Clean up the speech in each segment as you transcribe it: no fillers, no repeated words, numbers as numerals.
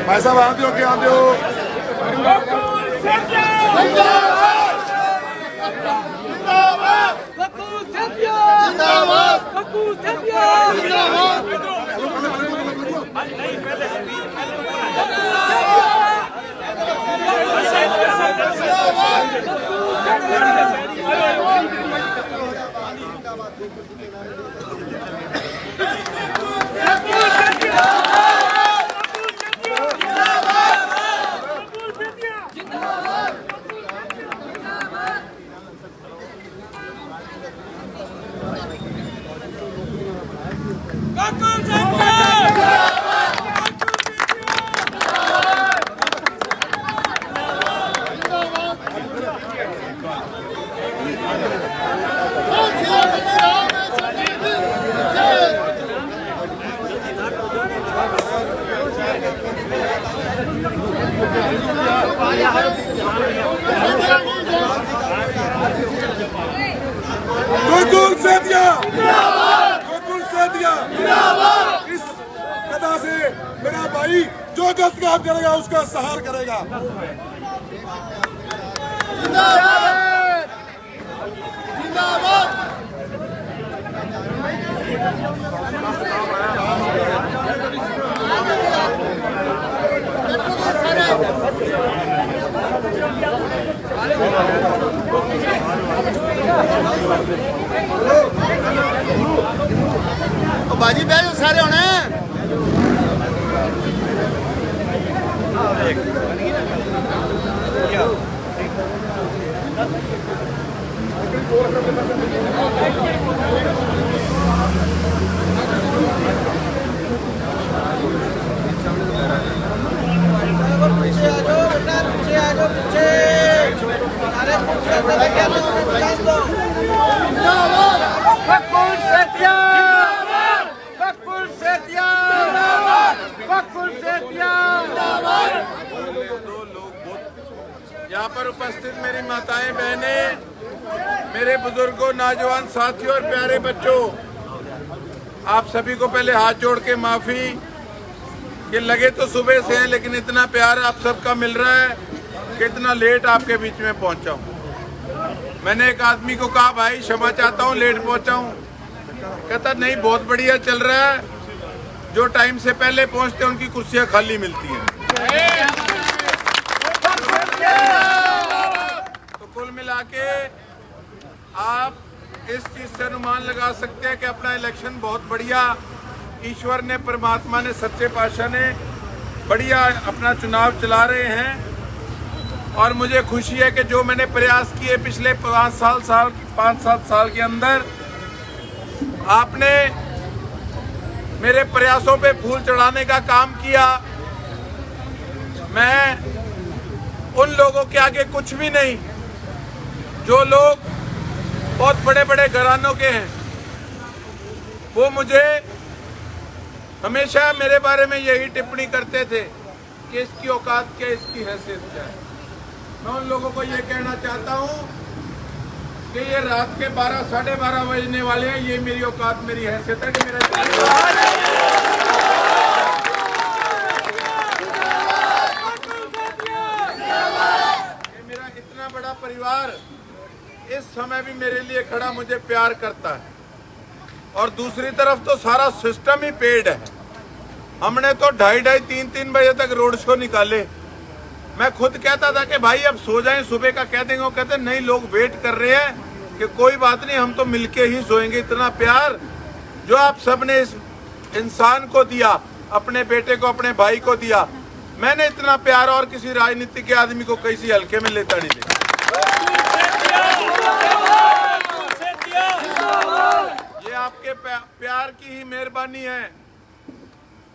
भाई साहब आते हो क्या आते हो? इस कदा से मेरा भाई जो गलत काम करेगा उसका सहार करेगा। बाजी बह जाओ सारे होने यहाँ पर उपस्थित मेरी माताएं बहनें, मेरे बुजुर्गों, नौजवान साथियों और प्यारे बच्चों, आप सभी को पहले हाथ जोड़ के माफी कि लगे तो सुबह से हैं, लेकिन इतना प्यार आप सबका मिल रहा है कि इतना लेट आपके बीच में पहुंचा हूँ। मैंने एक आदमी को कहा भाई क्षमा चाहता हूँ लेट पहुंचा हूँ, कहता नहीं बहुत बढ़िया चल रहा है, जो टाइम से पहले पहुंचते उनकी कुर्सियां खाली मिलती हैं। तो कुल मिला के आप इस चीज से अनुमान लगा सकते हैं कि अपना इलेक्शन बहुत बढ़िया ईश्वर ने, परमात्मा ने, सच्चे पातशाह ने बढ़िया अपना चुनाव चला रहे हैं। और मुझे खुशी है कि जो मैंने प्रयास किए पिछले 5-7 साल के अंदर, आपने मेरे प्रयासों पे फूल चढ़ाने का काम किया। मैं उन लोगों के आगे कुछ भी नहीं जो लोग बहुत बड़े बड़े घरानों के हैं। वो मुझे हमेशा मेरे बारे में यही टिप्पणी करते थे कि इसकी औकात क्या, इसकी हैसियत क्या है। मैं उन लोगों को ये कहना चाहता हूँ कि ये रात के 12-12:30 बजने वाले हैं, ये मेरी औकात, मेरी हैसियत है कि मेरा इतना बड़ा परिवार इस समय भी मेरे लिए खड़ा, मुझे प्यार करता है। और दूसरी तरफ तो सारा सिस्टम ही पेड है। हमने तो 2:30-3 बजे तक रोड शो निकाले। मैं खुद कहता था कि भाई अब सो जाएं, सुबह का कह देंगे। वो कहते नहीं, लोग वेट कर रहे हैं कि कोई बात नहीं, हम तो मिलके ही सोएंगे। इतना प्यार जो आप सबने इस इंसान को दिया, अपने बेटे को, अपने भाई को दिया, मैंने इतना प्यार और किसी राजनीतिक के आदमी को किसी हल्के में लेता नहीं देखा। ये आपके प्यार की ही मेहरबानी है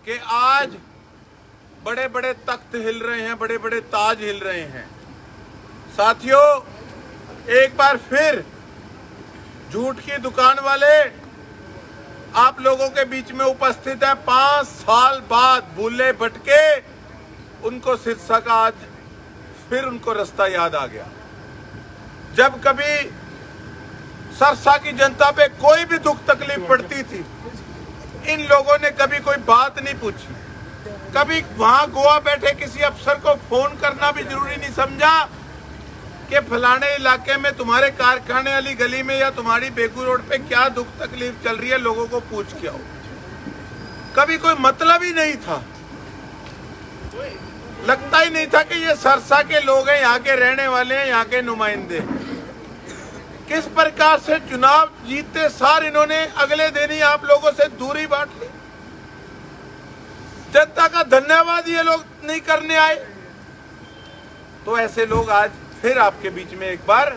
कि आज बड़े बड़े तख्त हिल रहे हैं, बड़े बड़े ताज हिल रहे हैं। साथियों, एक बार फिर झूठ की दुकान वाले आप लोगों के बीच में उपस्थित है। 5 साल बाद भूले भटके उनको सिरसा का आज फिर उनको रास्ता याद आ गया। जब कभी सरसा की जनता पे कोई भी दुख तकलीफ पड़ती थी, इन लोगों ने कभी कोई बात नहीं पूछी। कभी वहां गोवा बैठे किसी अफसर को फोन करना भी जरूरी नहीं समझा कि फलाने इलाके में तुम्हारे कारखाने वाली गली में या तुम्हारी बेगू रोड पे क्या दुख तकलीफ चल रही है, लोगों को पूछ के आओ। कभी कोई मतलब ही नहीं था, लगता ही नहीं था कि ये सरसा के लोग हैं, यहाँ के रहने वाले हैं, यहाँ के नुमाइंदे। किस प्रकार से चुनाव जीतते सार इन्होंने अगले दिन ही आप लोगों से दूरी बांट ली। जनता का धन्यवाद ये लोग नहीं करने आए, तो ऐसे लोग आज फिर आपके बीच में एक बार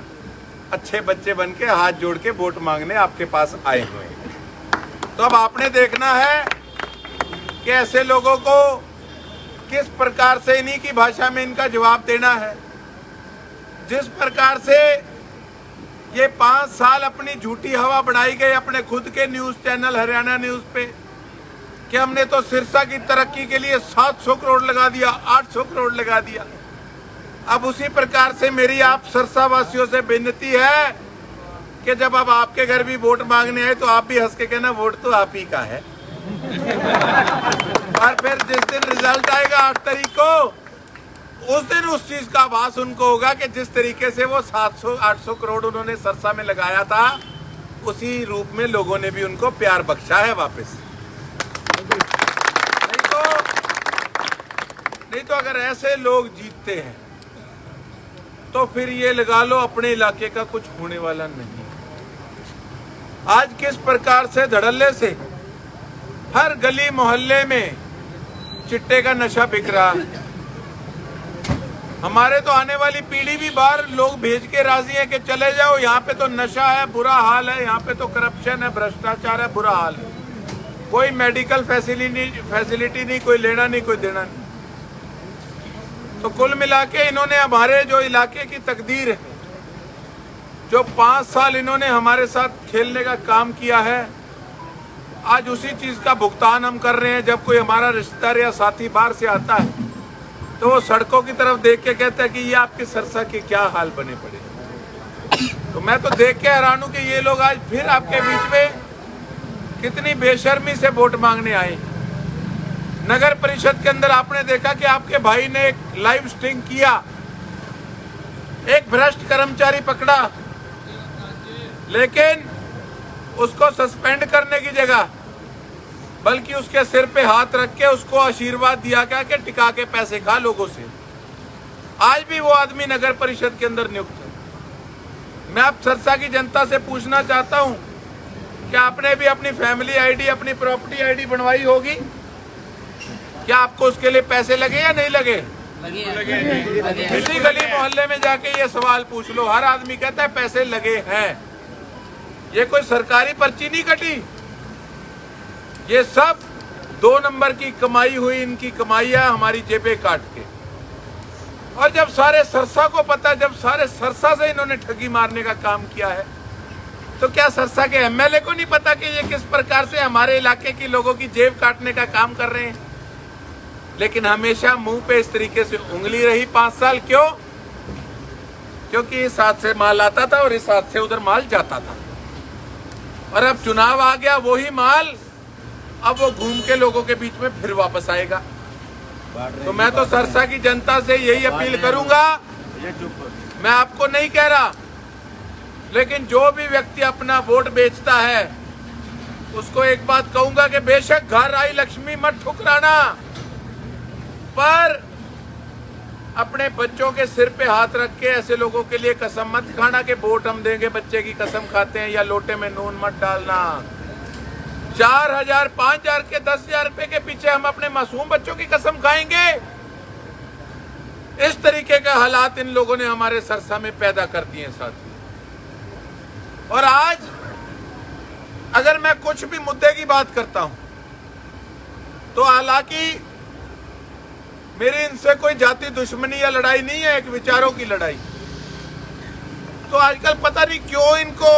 अच्छे बच्चे बन के हाथ जोड़ के वोट मांगने आपके पास आए हुए हैं। तो अब आपने देखना है कि ऐसे लोगों को किस प्रकार से इन्हीं की भाषा में इनका जवाब देना है। जिस प्रकार से ये 5 साल अपनी झूठी हवा बढ़ाई गई अपने खुद के न्यूज चैनल हरियाणा न्यूज पे कि हमने तो सिरसा की तरक्की के लिए 700 करोड़ लगा दिया, 800 करोड़ लगा दिया। अब उसी प्रकार से मेरी आप सिरसा वासियों से विनती है कि जब अब आपके घर भी वोट मांगने आए तो आप भी हंस के कहना वोट तो आप ही का है। और फिर जिस दिन रिजल्ट आएगा 8 तारीख को, उस दिन उस चीज का आभास उनको होगा कि जिस तरीके से वो 700-800 करोड़ उन्होंने सरसा में लगाया था, उसी रूप में लोगों ने भी उनको प्यार बख्शा है वापस। नहीं तो अगर ऐसे लोग जीतते हैं तो फिर ये लगा लो अपने इलाके का कुछ होने वाला नहीं। आज किस प्रकार से धड़ल्ले से हर गली मोहल्ले में चिट्टे का नशा बिक रहा है। हमारे तो आने वाली पीढ़ी भी बाहर लोग भेज के राजी है कि चले जाओ, यहाँ पे तो नशा है, बुरा हाल है, यहाँ पे तो करप्शन है, भ्रष्टाचार है, बुरा हाल है। कोई मेडिकल फैसिलिटी नहीं, कोई लेना नहीं, कोई देना नहीं। तो कुल मिला के इन्होंने हमारे जो इलाके की तकदीर है, जो 5 साल इन्होंने हमारे साथ खेलने का काम किया है, आज उसी चीज का भुगतान हम कर रहे हैं। जब कोई हमारा रिश्तेदार या साथी बाहर से आता है तो वो सड़कों की तरफ देख के कहता है कि ये आपके सरसा के क्या हाल बने पड़े। तो मैं तो देख के हैरान हूं कि ये लोग आज फिर आपके बीच में कितनी बेशर्मी से वोट मांगने आए। नगर परिषद के अंदर आपने देखा कि आपके भाई ने एक लाइव स्ट्रिंग किया, एक भ्रष्ट कर्मचारी पकड़ा, लेकिन उसको सस्पेंड करने की जगह बल्कि उसके सिर पे हाथ रख के उसको आशीर्वाद दिया गया कि टिका के पैसे खा लोगों से। आज भी वो आदमी नगर परिषद के अंदर नियुक्त है। मैं आप सरसा की जनता से पूछना चाहता हूं कि आपने भी अपनी फैमिली आईडी, अपनी प्रॉपर्टी आईडी बनवाई होगी, क्या आपको उसके लिए पैसे लगे या नहीं लगे? किसी गली मोहल्ले में जाके ये सवाल पूछ लो, हर आदमी कहता है पैसे लगे हैं। ये कोई सरकारी पर्ची नहीं कटी, ये सब 2 नंबर की कमाई हुई, इनकी कमाइयां हमारी जेबें काट के। और जब सारे सरसा को पता, जब सारे सरसा से इन्होंने ठगी मारने का काम किया है, तो क्या सरसा के एमएलए को नहीं पता कि ये किस प्रकार से हमारे इलाके की लोगों की जेब काटने का काम कर रहे हैं? लेकिन हमेशा मुंह पे इस तरीके से उंगली रही 5 साल। क्यों? क्योंकि इस हाथ से माल आता था और इस हाथ से उधर माल जाता था। और अब चुनाव आ गया, वही माल अब वो घूम के लोगों के बीच में फिर वापस आएगा। तो मैं तो सरसा की जनता से यही अपील करूंगा, मैं आपको नहीं कह रहा, लेकिन जो भी व्यक्ति अपना वोट बेचता है उसको एक बात कहूंगा कि बेशक घर आई लक्ष्मी मत ठुकराना, पर अपने बच्चों के सिर पे हाथ रख के ऐसे लोगों के लिए कसम मत खाना कि वोट हम देंगे, बच्चे की कसम खाते हैं, या लोटे में नून मत डालना। 4,000, 5,000 के 10,000 रुपए के पीछे हम अपने मासूम बच्चों की कसम खाएंगे? इस तरीके के हालात इन लोगों ने हमारे सरसा में पैदा कर दिए साथी। और आज अगर मैं कुछ भी मुद्दे की बात करता हूं तो हालांकि मेरी इनसे कोई जाति दुश्मनी या लड़ाई नहीं है, एक विचारों की लड़ाई। तो आजकल पता नहीं क्यों इनको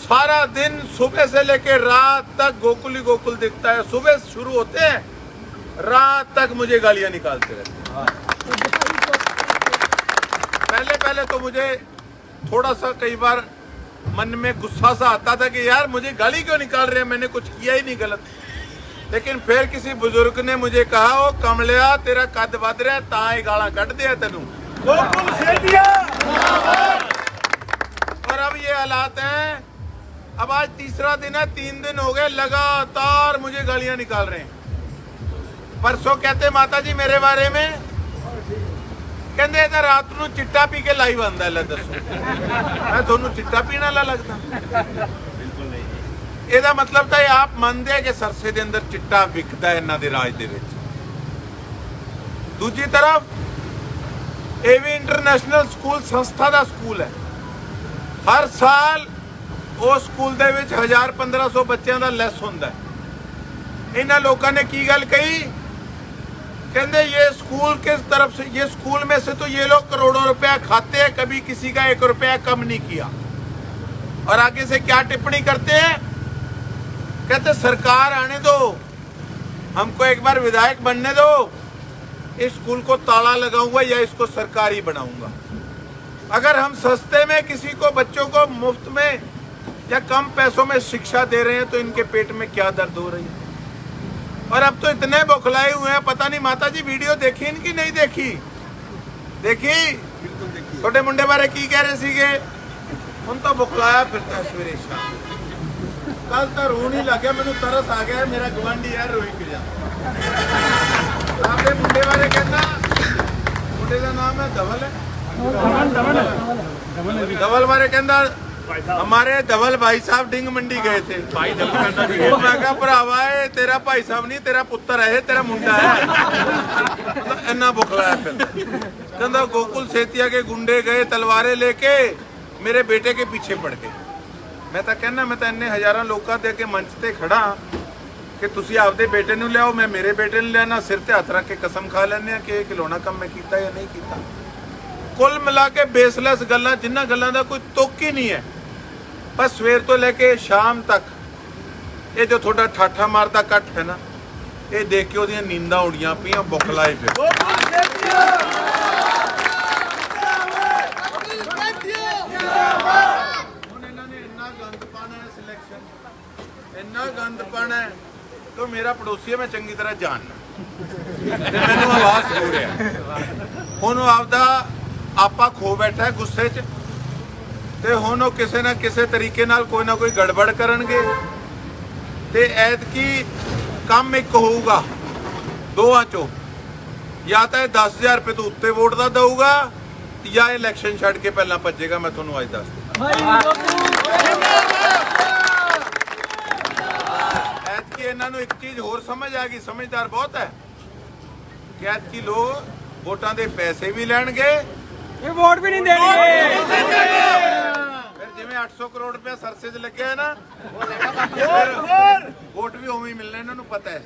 सारा दिन सुबह से लेकर रात तक गोकुल ही गोकुल दिखता है। सुबह शुरू होते हैं, रात तक मुझे गालियां निकालते रहते हैं। पहले तो मुझे थोड़ा सा कई बार मन में गुस्सा सा आता था कि यार मुझे गाली क्यों निकाल रहे हैं, मैंने कुछ किया ही नहीं गलत। लेकिन फिर किसी बुजुर्ग ने मुझे कहा, ओ कमलिया तेरा कद बद रहा ता ही गाला कट दिया तेनू। और अब ये हालात हैं। अब आज तीसरा दिन है, 3 दिन हो गए लगातार मुझे गालियां निकाल रहे हैं। परसों कहते माता जी मेरे बारे में, कहते इधर रात नू चिट्टा पी के लाइव आंदा है। दसो मैं थोनू चिट्टा पीने वाला लगता? बिल्कुल नहीं। ਇਹਦਾ मतलब ਤਾਂ ਆਪ ਮੰਨਦੇ ਕਿ ਸਰਸੇ ਦੇ ਅੰਦਰ ਚਿੱਟਾ ਵਿਕਦਾ ਹੈ ਇਹਨਾਂ ਦੇ ਰਾਜ ਦੇ ਵਿੱਚ। ਦੂਜੀ ਤਰਫ ਇਹ ਵੀ ਇੰਟਰਨੈਸ਼ਨਲ ਸਕੂਲ ਸੰਸਥਾ ਦਾ ਸਕੂਲ ਹੈ। ਹਰ ਸਾਲ ਉਸ ਸਕੂਲ ਦੇ ਵਿੱਚ 1000-1500 ਬੱਚਿਆਂ ਦਾ ਲੈਸ ਹੁੰਦਾ ਹੈ। ਇਹਨਾਂ ਲੋਕਾਂ ਨੇ ਕੀ ਗੱਲ ਕਹੀ, कहते ये स्कूल किस तरफ से, ये स्कूल में से तो ये लोग करोड़ों रुपया खाते हैं, कभी किसी का 1 रुपया कम नहीं किया। और आगे से क्या टिप्पणी करते हैं, कहते सरकार आने दो, हमको एक बार विधायक बनने दो, इस स्कूल को ताला लगाऊंगा या इसको सरकारी बनाऊंगा। अगर हम सस्ते में किसी को, बच्चों को मुफ्त में या कम पैसों में शिक्षा दे रहे हैं तो इनके पेट में क्या दर्द हो रही है। और अब तो इतने बौखलाए हुए हैं, पता नहीं माता जी वीडियो देखी इनकी नहीं देखी? देखी? छोटे मुंडे बारे की कह रहे सीगे, उन तो बौखलाया फिरता है सवेरे शाम। कल तो रो नहीं लग गया, मैंने तरस आ गया, मेरा गवांढी यार रोई फिर आपने मुंडे बारे कहना, मुंडे का नाम है धवल है, धवल बारे कहना हमारे धवल भाई साहब डिंग मंडी गए थे। भाई मैं कहा भरावा तेरा भाई साहब नहीं, तेरा पुत्र है, तेरा मुंडा है। मतलब इन्ना बुखलाया फिर कहता गोकुल सेतिया के गुंडे गए तलवारें लेके मेरे बेटे के पीछे पड़ गए। मैं तो कहना, मैं तो इन्ने हजारां लोकां दे के मंच ते खड़ा कि तुसी आपदे बेटे नूं लियाओ, मैं मेरे बेटे नूं लिया, सिर ते हथ रख के कसम खा लैंदे कि ये खिलौना काम मैं कीता या नहीं कीता। कुल मिला के बेसलेस गल्लां, जिन्हां गल्लां दा कोई तुक ही नहीं है। बस सवेर तो लेके शाम तक ये जो थोड़ा ठाठा मारदा कट है ना, ये देख के ओदियां नींदां उड़ियां पईयां, बुखलाए फिर। इन्ना गंद पाना है तो मेरा पड़ोसी मैं चंगी तरह जानना, मैनू आवाज हो रहा हुण आपदा आपा खो बैठा है गुस्से च, ते हुण किसी ना किसी तरीके नाल कोई ना कोई गड़बड़ करनगे। ते ऐतकी काम एक होऊगा दोवां चों, या तो 10,000 रुपये तो उत्ते वोट का दूगा या इलैक्शन छड़ के पहला भजेगा। मैं तुहानूं अज दस ऐतकी इन्हां नूं एक चीज़ होर समझ आ गई, समझदार बहुत है कि ऐतकी लोग वोटां दे पैसे भी लैणगे, वोट भी नहीं देंगे। फिर जिवें 800 करोड़ रुपया सरसे च लगे है ना, फिर वोट भी उवें ही मिलने, इन्हां नूं पता है।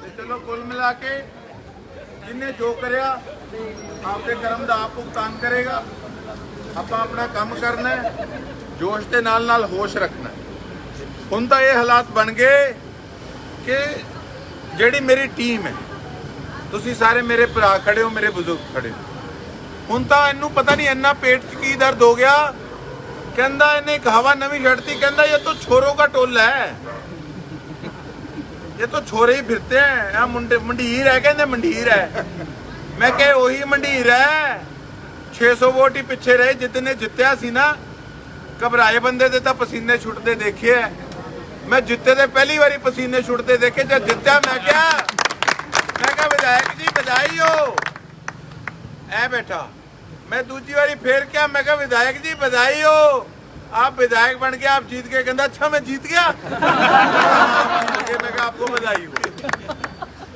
ते चलो कुल मिला के जिन्हें जो करिया आपके कर्म का आप भुगतान करेगा। आप अपना काम करना है, जोश के नाल नाल होश रखना है। हुण तां ये हालात बन गए कि जिहड़ी मेरी टीम है, तुसीं सारे मेरे भरा खड़े हो, मेरे बुजुर्ग खड़े हो, हुण तां इन्नू पता नहीं इन्ना पेट च की दर्द हो गया। कहंदा इन्हें एक हवा नवी छड़ती, कहंदा ये तो छोरों का टोला है, ये तो छोरे ही फिरते हैं, यहाँ मुंडे मंडीर है, कहते मंडीर है। मैं कहे वही मंडीर है, 600 वोट ही पिछे रहे, जितने जितया सी ना, घबराए बंदे दे तां पसीने छुटते देखे है। मैं जिते दे पहली बारी पसीने छुटते देखे, जब जितया मैं क्या विधायक जी बधाई हो, ऐ बैठा। मैं दूसरी बारी फिर क्या, मैं कहा विधायक जी बधाई हो, आप विधायक बन के आप जीत गए। कहता अच्छा मैं जीत गया। मैं कहा आपको बधाई हो।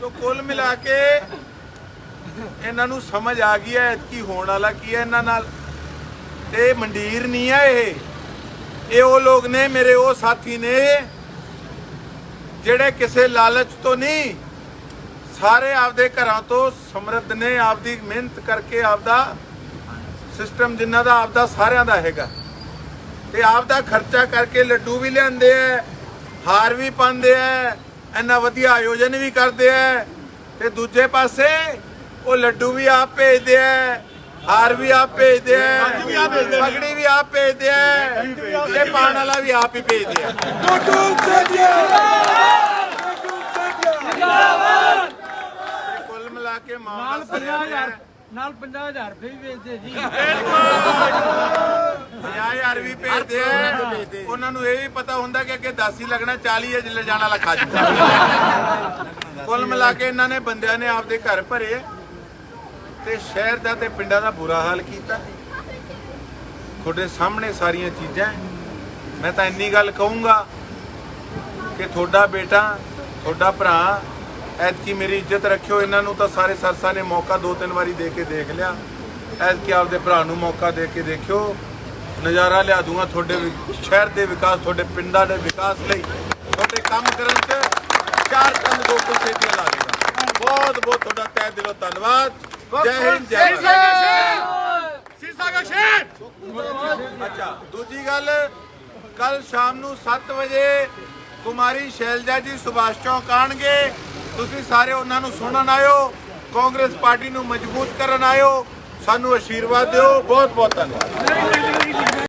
तो कुल मिला के इन्हां नूं समझ आ गई है कि होने वाला की है इन्हां नाल। ते मंडीर नहीं है ये वो लोग ने, मेरे वो साथी ने, जेड़े किसी लालच तो नहीं, ਸਾਰੇ ਆਪਦੇ ਘਰਾਂ ਤੋਂ ਸਮਰੱਥ ਨੇ, ਆਪਦੀ ਮਿਹਨਤ ਕਰਕੇ ਆਪਦਾ ਸਿਸਟਮ ਜਿਨ੍ਹਾਂ ਦਾ ਆਪਦਾ ਸਾਰਿਆਂ ਦਾ ਹੈਗਾ ਤੇ ਆਪਦਾ ਖਰਚਾ ਕਰਕੇ ਲੱਡੂ ਵੀ ਲਿਆਂਦੇ ਐ, ਹਾਰ ਵੀ ਪਾਉਂਦੇ ਐ, ਇੰਨਾ ਵਧੀਆ ਆਯੋਜਨ ਵੀ ਕਰਦੇ ਐ ਤੇ ਦੂਜੇ ਪਾਸੇ ਉਹ ਲੱਡੂ ਵੀ ਆਪ ਭੇਜਦੇ ਐ, ਹਾਰ ਵੀ ਆਪ ਭੇਜਦੇ ਐ, ਪਗੜੀ ਵੀ ਆਪ ਭੇਜਦੇ ਐ ਤੇ ਪਾਣ ਵਾਲਾ ਵੀ ਆਪ ਹੀ ਭੇਜਦੇ ਐ। ਤੇ ਕੁੱਲ ਮਿਲਾ ਕੇ ਮਾਮਲਾ ਸਰਿਆ ਪਿਆ ਹੈ। ਨਾਲ 50,000 ਰੁਪਏ ਵੀ ਵੇਚਦੇ ਜੀ। 50,000 ਵੀ ਭੇਜਦੇ ਆ, ਉਹਨਾਂ ਨੂੰ ਇਹ ਵੀ ਪਤਾ ਹੁੰਦਾ ਕਿ ਅੱਗੇ 10 ਹੀ ਲੱਗਣਾ, 40 ਹੈ ਜਿੱਲੇ ਜਾਣ ਵਾਲਾ ਖਾ ਜੂਗਾ। ਕੁੱਲ ਮਿਲਾ ਕੇ ਇਹਨਾਂ ਨੇ ਬੰਦਿਆਂ ਨੇ ਆਪਦੇ ਘਰ ਭਰੇ ਤੇ ਸ਼ਹਿਰ ਦਾ ਤੇ ਪਿੰਡਾਂ ਦਾ ਬੁਰਾ ਹਾਲ ਕੀਤਾ। ਤੁਹਾਡੇ ਸਾਹਮਣੇ ਸਾਰੀਆਂ ਚੀਜ਼ਾਂ। ਮੈਂ ਤਾਂ ਇੰਨੀ ਗੱਲ ਕਹੂੰਗਾ ਕਿ ਤੁਹਾਡਾ ਬੇਟਾ, ਤੁਹਾਡਾ ਭਰਾ, ਐਤਕੀ ਮੇਰੀ ਇੱਜ਼ਤ ਰੱਖਿਓ। ਇਹਨਾਂ ਨੂੰ ਤਾਂ ਸਾਰੇ ਸਰਸਾ ਨੇ ਮੌਕਾ 2-3 ਵਾਰੀ ਦੇ ਕੇ ਦੇਖ ਲਿਆ, ਐਤਕੀ ਆਪਦੇ ਭਰਾ ਨੂੰ ਮੌਕਾ ਦੇ ਕੇ ਦੇਖਿਓ। ਨਜ਼ਾਰਾ ਲਿਆ ਦੂੰਗਾ ਤੁਹਾਡੇ ਸ਼ਹਿਰ ਦੇ ਵਿਕਾਸ, ਤੁਹਾਡੇ ਪਿੰਡਾਂ ਦੇ ਵਿਕਾਸ ਲਈ, ਤੁਹਾਡੇ ਕੰਮ ਕਰਨ 'ਚ 4 ਕੰਨ ਦੋ ਕੁਲਛੇਤੀਆਂ ਲਾ ਦੇਗਾ। ਬਹੁਤ ਬਹੁਤ ਤੁਹਾਡਾ ਤਹਿ ਦਿਲੋਂ ਧੰਨਵਾਦ। ਜੈ ਹਿੰਦ, ਜੈ ਅੱਛਾ, ਦੂਜੀ ਗੱਲ, ਕੱਲ ਸ਼ਾਮ ਨੂੰ 7 ਵਜੇ ਕੁਮਾਰੀ ਸ਼ੈਲਜਾ ਜੀ ਸੁਭਾਸ਼ ਚੌਕ ਆਣਗੇ। ਤੁਸੀਂ ਸਾਰੇ ਉਹਨਾਂ ਨੂੰ ਸੁਣਨ ਆਇਓ, ਕਾਂਗਰਸ ਪਾਰਟੀ ਨੂੰ ਮਜ਼ਬੂਤ ਕਰਨ ਆਇਓ। ਸਾਨੂੰ ਆਸ਼ੀਰਵਾਦ ਦਿਓ। ਬਹੁਤ ਬਹੁਤ ਧੰਨਵਾਦ।